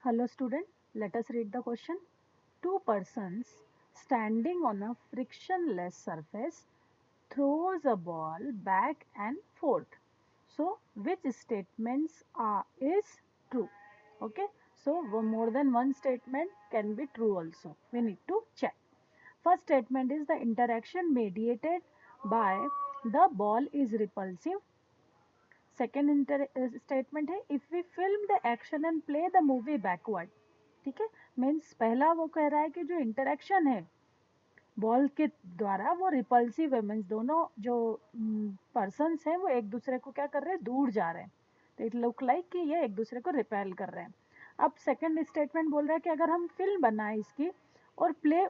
Hello student, let us read the question. Two persons standing on a frictionless surface throws a ball back and forth. So which statements is true? Okay, so more than one statement can be true also. We need to check. First statement is the interaction mediated by the ball is repulsive. Second statement है if we film the action and play the movie backward. ठीक है, means पहला वो कह रहा है कि जो इंटरेक्शन है बॉल के द्वारा वो रिपल्सिव है, मीन्स दोनों जो पर्सन्स हैं वो एक दूसरे को क्या कर रहे हैं, दूर जा रहे हैं. तो इट लुक लाइक कि ये एक दूसरे को रिपेल कर रहे हैं. अब सेकंड स्टेटमेंट बोल रहा है कि अगर हम फिल्म बनाए इसकी और प्ले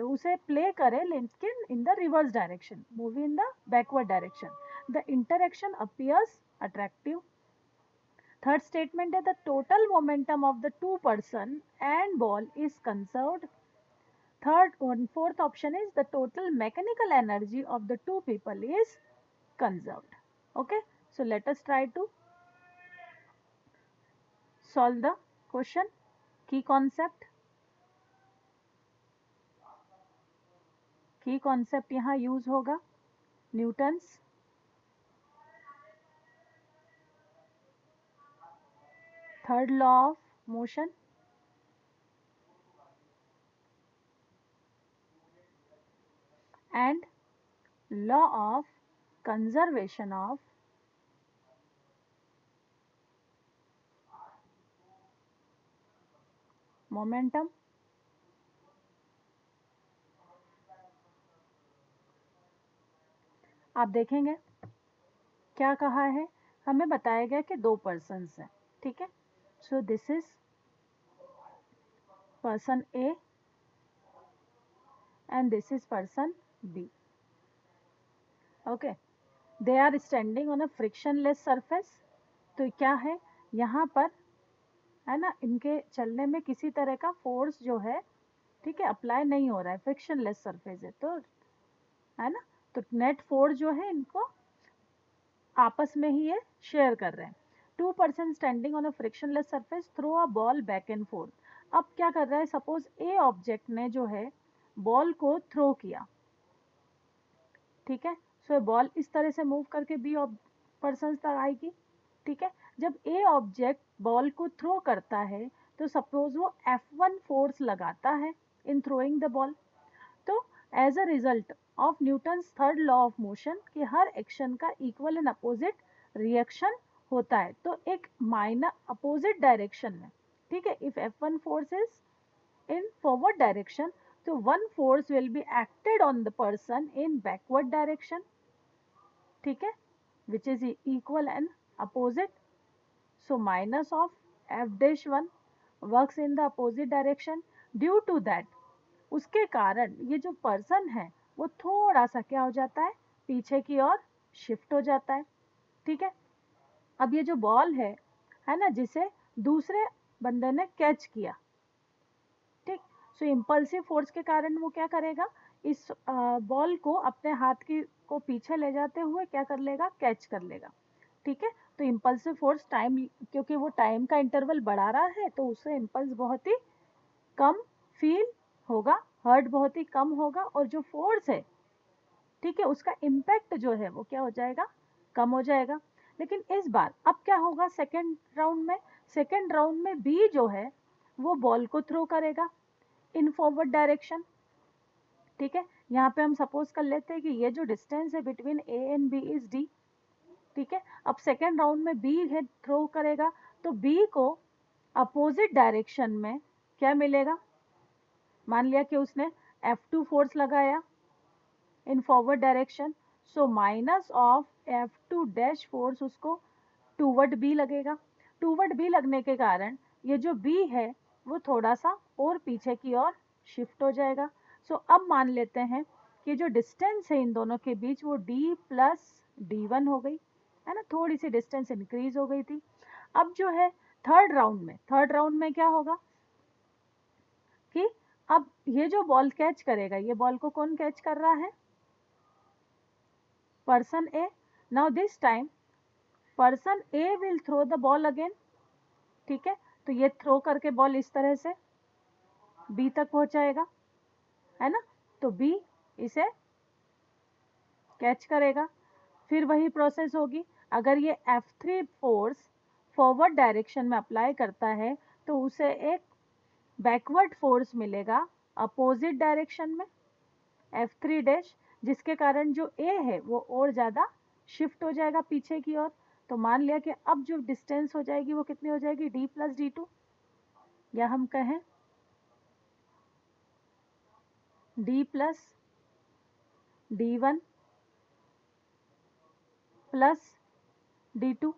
उसे प्ले करें लेकिन in the reverse direction, movie in the backward direction, the interaction appears attractive. Third statement है the total momentum of the two person and ball is conserved. Fourth option is the total mechanical energy of the two people is conserved. Okay, so let us try to solve the question. Key concept यहाँ use होगा Newton's third law of motion and law of conservation of momentum. आप देखेंगे क्या कहा है, हमें बताया गया कि दो पर्सन्स हैं. ठीक है, so this is person A and this is person B. Okay, they are standing on a frictionless surface. तो क्या है यहाँ पर, है ना, इनके चलने में किसी तरह का फोर्स जो है, ठीक है, अप्लाई नहीं हो रहा है, फ्रिक्शनलेस सरफेस है तो, है ना, तो नेट फोर्स जो है इनको आपस में ही ये शेयर कर रहे हैं. Two person standing on a frictionless surface throw a ball back and forth. अब क्या कर रहा है, सपोज ए ऑब्जेक्ट ने जो है बॉल को थ्रो किया. ठीक है, सो बॉल इस तरह से मूव करके बी पर्सन तक आएगी. ठीक है, जब ए ऑब्जेक्ट बॉल को थ्रो करता है तो सपोज वो F1 फोर्स लगाता है इन थ्रोइंग द बॉल. तो as a result of Newton's third law of motion कि हर एक्शन का इक्वल एंड अपोजिट रिएक्शन होता है, तो एक माइनर अपोजिट डायरेक्शन में. ठीक है, if F1 force is in forward direction so one force will be acted on the person in backward direction. ठीक है, which is equal and opposite. So minus of F dash 1 works in the opposite direction. Due to that, उसके कारण ये जो person है वो थोड़ा सा क्या हो जाता है, पीछे की ओर शिफ्ट हो जाता है. ठीक है, अब ये जो बॉल है ना, जिसे दूसरे बंदे ने कैच किया. ठीक, सो इम्पल्सिव फोर्स के कारण वो क्या करेगा, इस बॉल को अपने हाथ की को पीछे ले जाते हुए क्या कर लेगा, कैच कर लेगा. ठीक है, तो इम्पल्सिव फोर्स टाइम, क्योंकि वो टाइम का इंटरवल बढ़ा रहा है तो उससे इम्पल्स बहुत ही कम फील होगा, हर्ट बहुत ही कम होगा, और जो फोर्स है, ठीक है, उसका इम्पैक्ट जो है वो क्या हो जाएगा, कम हो जाएगा. लेकिन इस बार अब क्या होगा सेकेंड राउंड में बी जो है वो बॉल को थ्रो करेगा इन फॉरवर्ड डायरेक्शन. ठीक है, यहाँ पे हम सपोज कर लेते हैं कि ये जो डिस्टेंस है between A and B is D. ठीक है, अब सेकेंड राउंड में बी है थ्रो करेगा तो बी को अपोजिट डायरेक्शन में क्या मिलेगा, मान लिया कि उसने F2 फोर्स लगाया in forward direction, so minus of F2 dash force उसको टूवर्ड बी लगेगा. टूवर्ड बी लगने के कारण ये जो बी है वो थोड़ा सा और पीछे की ओर शिफ्ट हो जाएगा. सो अब मान लेते हैं कि जो डिस्टेंस है इन दोनों के बीच वो d प्लस D1 हो गई, है ना, थोड़ी सी डिस्टेंस इंक्रीज हो गई थी. अब जो है थर्ड राउंड में क्या होगा कि अब ये जो बॉल कैच करेगा, ये बॉल को कौन कैच कर रहा है, person A. Now this time person A will throw the ball again. ठीक है, तो ये थ्रो करके बॉल इस तरह से बी तक पहुंचाएगा, है ना, तो बी इसे कैच करेगा। फिर वही प्रोसेस होगी। अगर ये F3 फोर्स फॉरवर्ड डायरेक्शन में अप्लाई करता है तो उसे एक बैकवर्ड फोर्स मिलेगा अपोजिट डायरेक्शन में F3 डैश, जिसके कारण जो A है वो और ज़्यादा शिफ्ट हो जाएगा पीछे की ओर। तो मान लिया कि अब जो डिस्टेंस हो जाएगी वो कितनी हो जाएगी, D प्लस D2, या हम कहें D plus D1 plus D2,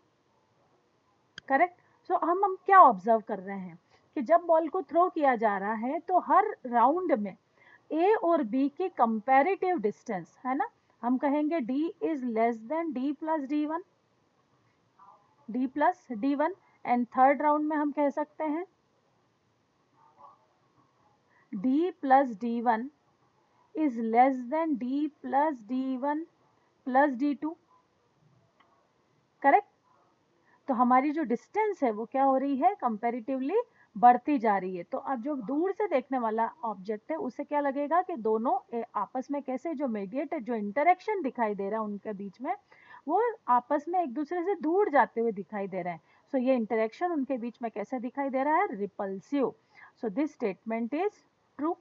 correct. So हम क्या ऑब्जर्व कर रहे हैं कि जब बॉल को थ्रो किया जा रहा है तो हर राउंड में ए और बी की कंपैरेटिव डिस्टेंस, है ना, हम कहेंगे D is less than D plus D1, D plus D1, and third round में हम कह सकते हैं D plus D1 is less than D plus D1 plus D2, correct. तो हमारी जो डिस्टेंस है वो क्या हो रही है, कंपैरेटिवली बढ़ती जा रही है। तो अब जो दूर से देखने वाला ऑब्जेक्ट है उसे क्या लगेगा कि दोनों आपस में कैसे जो मीडिएट जो इंटरेक्शन दिखाई दे रहा है उनके बीच में, वो आपस में एक दूसरे से दूर जाते हुए दिखाई दे रहे हैं। सो ये इंटरेक्शन उनके बीच में कैसे दिखाई दे रहा है, repulsive. So this statement is true.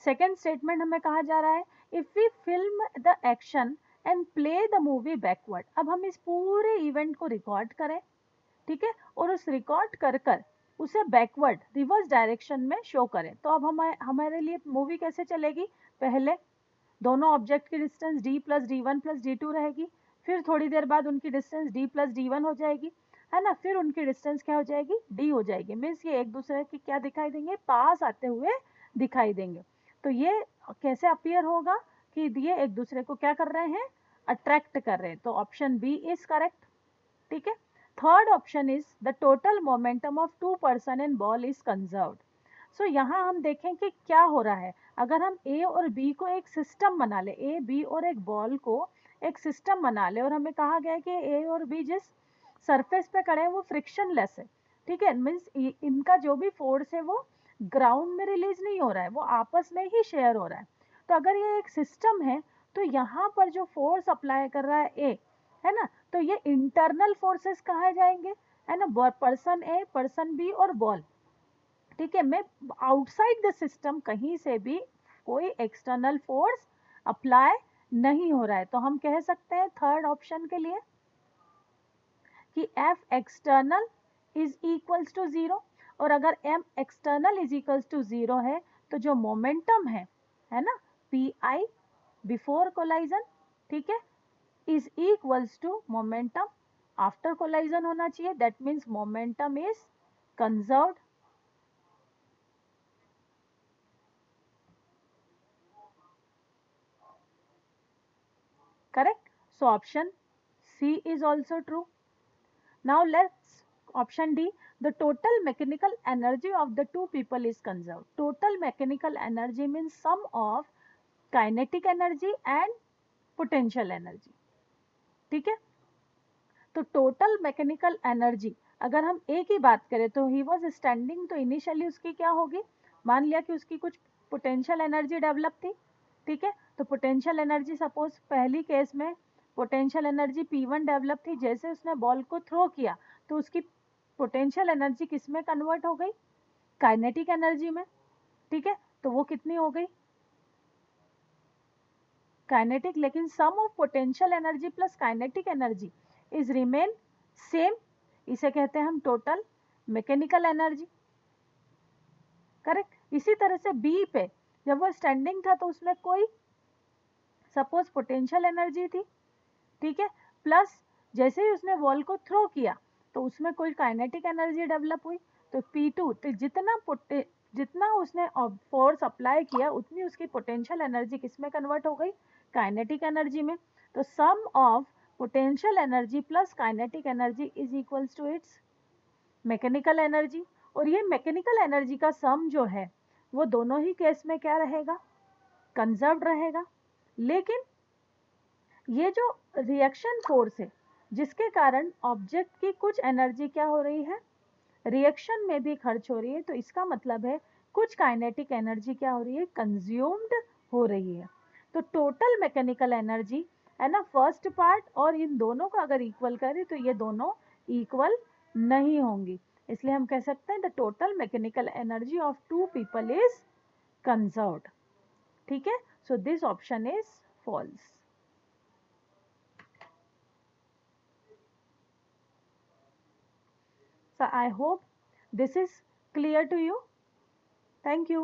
Second statement हमें कहा जा रहा है, if we film the action and play the movie backward. अब हम इस पूरे इवेंट को रिकॉर्ड करें, ठीक है, और उस रिकॉर्ड कर कर उसे बैकवर्ड रिवर्स डायरेक्शन में शो करें। तो अब हमारे लिए मूवी कैसे चलेगी, पहले दोनों ऑब्जेक्ट की distance D plus D1 plus D2 रहेगी, फिर थोड़ी देर बाद उनकी डिस्टेंस D प्लस D1 हो जाएगी, है ना, फिर उनकी डिस्टेंस क्या हो जाएगी, D हो जाएगी। मीन्स ये एक दूसरे की क्या दिखाई देंगे, पास आते हुए दिखाई देंगे। तो ये कैसे अपीयर होगा कि ये एक दूसरे को क्या कर रहे हैं, अट्रैक्ट कर रहे हैं। तो ऑप्शन बी इज करेक्ट, ठीक है। Third option is the total momentum of two person and ball is conserved. So यहाँ हम देखें कि क्या हो रहा है। अगर हम ए और बी को एक सिस्टम बना ले, ए बी और एक बॉल को एक सिस्टम बना ले, और हमें कहा गया है कि ए और बी जिस सरफेस पे खड़े हैं वो फ्रिक्शनलेस है, ठीक है, मीन्स इनका जो भी फोर्स है वो ग्राउंड में रिलीज नहीं हो रहा है, वो आपस में ही शेयर हो रहा है। तो अगर ये एक सिस्टम है तो यहाँ पर जो फोर्स अप्लाई कर रहा है ए, है ना, तो ये इंटरनल फोर्सेस कहा जाएंगे, है ना, पर्सन ए, पर्सन बी और बॉल, ठीक है। मैं आउटसाइड द सिस्टम कहीं से भी कोई एक्सटर्नल फोर्स अप्लाई नहीं हो रहा है। तो हम कह सकते हैं थर्ड ऑप्शन के लिए कि F external is equals to 0, और अगर M external is equals to 0 है तो जो मोमेंटम है ना, PI बिफोर कोलाइजन, ठीक है, is equals to momentum after collision होना चाहिए। That means momentum is conserved, correct? So option C is also true. Now let's option D, the total mechanical energy of the two people is conserved. Total mechanical energy means sum of kinetic energy and potential energy, ठीक है। तो total mechanical energy अगर हम ए की बात करें तो he was standing, तो इनिशियली उसकी क्या होगी, मान लिया कि उसकी कुछ पोटेंशियल एनर्जी डेवलप थी, ठीक है। तो पोटेंशियल एनर्जी सपोज पहली केस में पोटेंशियल एनर्जी P1 डेवलप थी, जैसे उसने बॉल को थ्रो किया तो उसकी पोटेंशियल एनर्जी किस में कन्वर्ट हो गई, काइनेटिक एनर्जी में, ठीक है। तो वो कितनी हो गई, काइनेटिक, लेकिन sum of potential energy plus kinetic energy is remain same, इसे कहते हैं हम टोटल मैकेनिकल एनर्जी, करेक्ट। इसी तरह से बी पे जब वो स्टैंडिंग था तो उसमें कोई सपोज पोटेंशियल एनर्जी थी, ठीक है, प्लस जैसे ही उसने बॉल को थ्रो किया तो उसमें कोई काइनेटिक एनर्जी डेवलप हुई। तो P2 तो जितना उसने फोर्स अप्लाई किया उतनी उसकी पोटेंशियल एनर्जी किस में कन्वर्ट हो गई, काइनेटिक एनर्जी में। तो sum of potential energy plus kinetic energy is equals to its mechanical energy. और ये मैकेनिकल एनर्जी का सम जो है वो दोनों ही केस में क्या रहेगा, कंजर्व्ड रहेगा। लेकिन ये जो रिएक्शन फोर्स है जिसके कारण ऑब्जेक्ट की कुछ एनर्जी क्या हो रही है, रिएक्शन में भी खर्च हो रही है, तो इसका मतलब है कुछ काइनेटिक एनर्जी क्या हो रही है, कंज्यूम्ड हो रही है। तो टोटल मैकेनिकल एनर्जी है ना, फर्स्ट पार्ट और इन दोनों का अगर इक्वल करें तो ये दोनों इक्वल नहीं होंगी, इसलिए हम कह सकते हैं the total mechanical energy of two people is conserved. ठीक है, so this option is false. So I hope this is clear to you. Thank you.